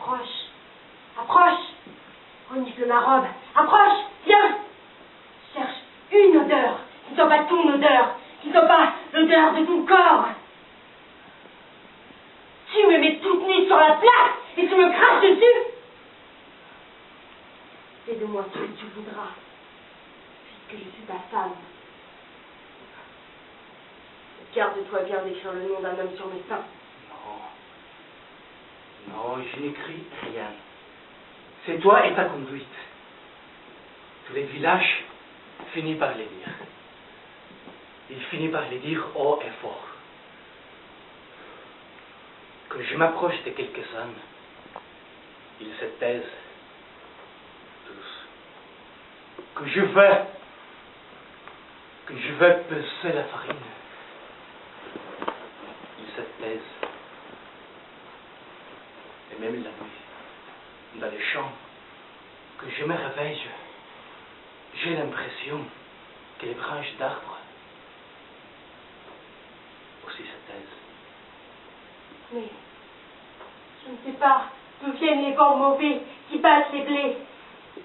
Approche. Approche. Renifle ma robe. Approche. Viens. Cherche une odeur qui ne soit pas ton odeur, qui ne soit pas l'odeur de ton corps. Tu me mets toute nue sur la place et tu me craches dessus. Fais de moi ce que tu voudras, puisque je suis ta femme. Garde-toi bien d'écrire le nom d'un homme sur mes seins. Non. Non, je n'écris rien. C'est toi et ta conduite. Tous les villages finissent par les dire. Ils finissent par les dire haut et fort. Quand je m'approche de quelques-uns, ils se taisent tous. Que je veux peser la farine, ils se taisent. Et même la nuit, dans les champs, que je me réveille, j'ai l'impression que les branches d'arbres aussi se taisent. Mais je ne sais pas d'où viennent les vents mauvais qui battent les blés.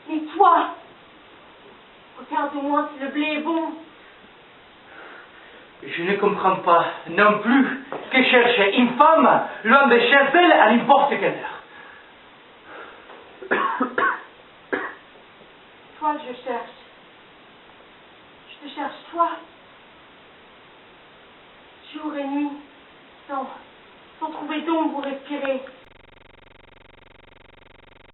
Mais toi, regarde-moi si le blé est bon. Je ne comprends pas non plus que chercher une femme loin de chez elle à n'importe quelle heure. Toi, je cherche. Je te cherche, toi. Jour et nuit, sans trouver d'ombre où respirer.